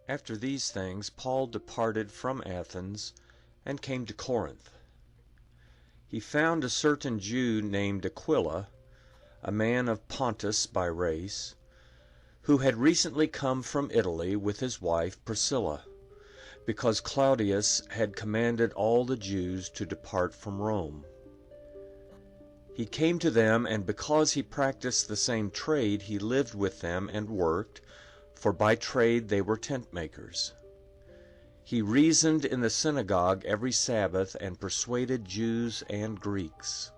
After these things Paul departed from Athens and came to Corinth. He found a certain Jew named Aquila, a man of Pontus by race, who had recently come from Italy with his wife Priscilla, because Claudius had commanded all the Jews to depart from Rome. He came to them, and because he practiced the same trade, he lived with them and worked, for by trade they were tent makers. He reasoned in the synagogue every Sabbath and persuaded Jews and Greeks.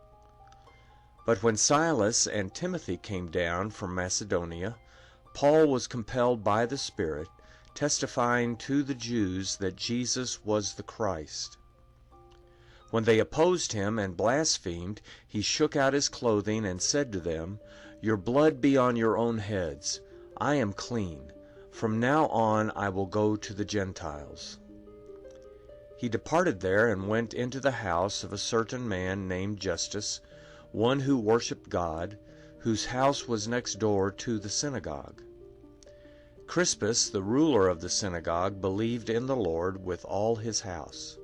But when Silas and Timothy came down from Macedonia, Paul was compelled by the Spirit, testifying to the Jews that Jesus was the Christ. When they opposed him and blasphemed, he shook out his clothing and said to them, "Your blood be on your own heads. I am clean. From now on I will go to the Gentiles." He departed there and went into the house of a certain man named Justus, one who worshipped God, whose house was next door to the synagogue. Crispus, the ruler of the synagogue, believed in the Lord with all his house.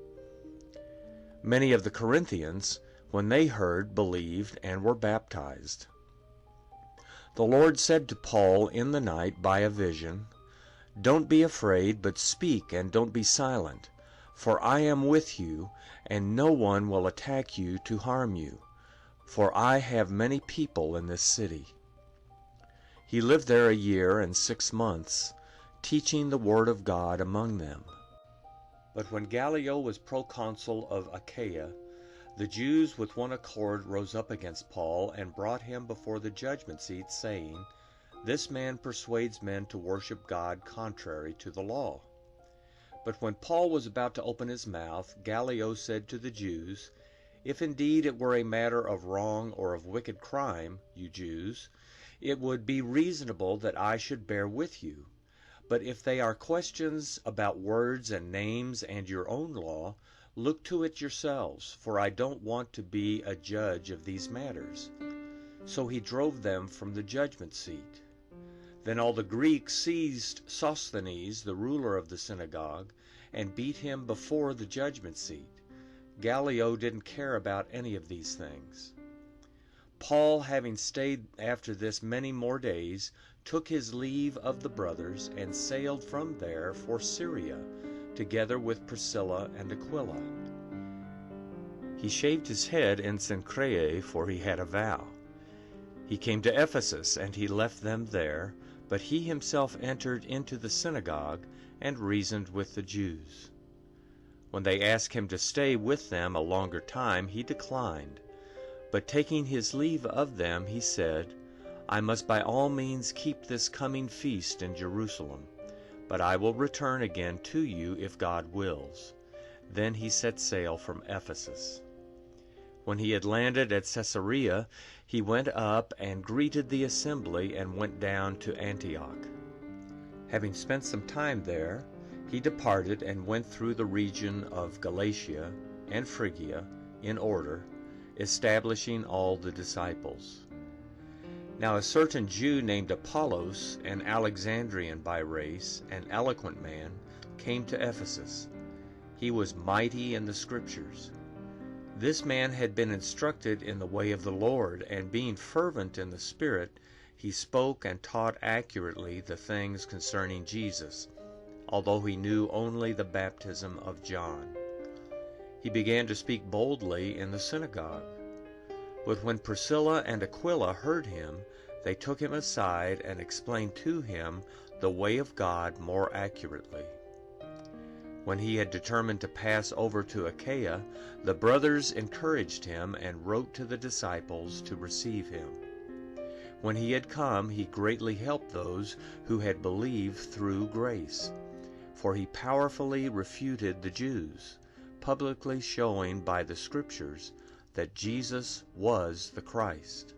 Many of the Corinthians, when they heard, believed and were baptized. The Lord said to Paul in the night by a vision, "Don't be afraid, but speak and don't be silent, for I am with you, and no one will attack you to harm you, for I have many people in this city." He lived there 1 year and 6 months, teaching the word of God among them. But when Gallio was proconsul of Achaia, the Jews with one accord rose up against Paul and brought him before the judgment seat, saying, "This man persuades men to worship God contrary to the law." But when Paul was about to open his mouth, Gallio said to the Jews, "If indeed it were a matter of wrong or of wicked crime, you Jews, it would be reasonable that I should bear with you. But if they are questions about words and names and your own law, look to it yourselves, for I don't want to be a judge of these matters." So he drove them from the judgment seat. Then all the Greeks seized Sosthenes, the ruler of the synagogue, and beat him before the judgment seat. Gallio didn't care about any of these things. Paul, having stayed after this many more days, took his leave of the brothers and sailed from there for Syria, together with Priscilla and Aquila. He shaved his head in Cenchreae, for he had a vow. He came to Ephesus, and he left them there, but he himself entered into the synagogue and reasoned with the Jews. When they asked him to stay with them a longer time, he declined. But taking his leave of them, he said, "I must by all means keep this coming feast in Jerusalem, but I will return again to you if God wills." Then he set sail from Ephesus. When he had landed at Caesarea, he went up and greeted the assembly and went down to Antioch. Having spent some time there, he departed and went through the region of Galatia and Phrygia in order, establishing all the disciples. Now a certain Jew named Apollos, an Alexandrian by race, an eloquent man, came to Ephesus. He was mighty in the Scriptures. This man had been instructed in the way of the Lord, and being fervent in the Spirit, he spoke and taught accurately the things concerning Jesus, although he knew only the baptism of John. He began to speak boldly in the synagogue. But when Priscilla and Aquila heard him, they took him aside and explained to him the way of God more accurately. When he had determined to pass over to Achaia, the brothers encouraged him and wrote to the disciples to receive him. When he had come, he greatly helped those who had believed through grace, for he powerfully refuted the Jews, publicly showing by the Scriptures that Jesus was the Christ.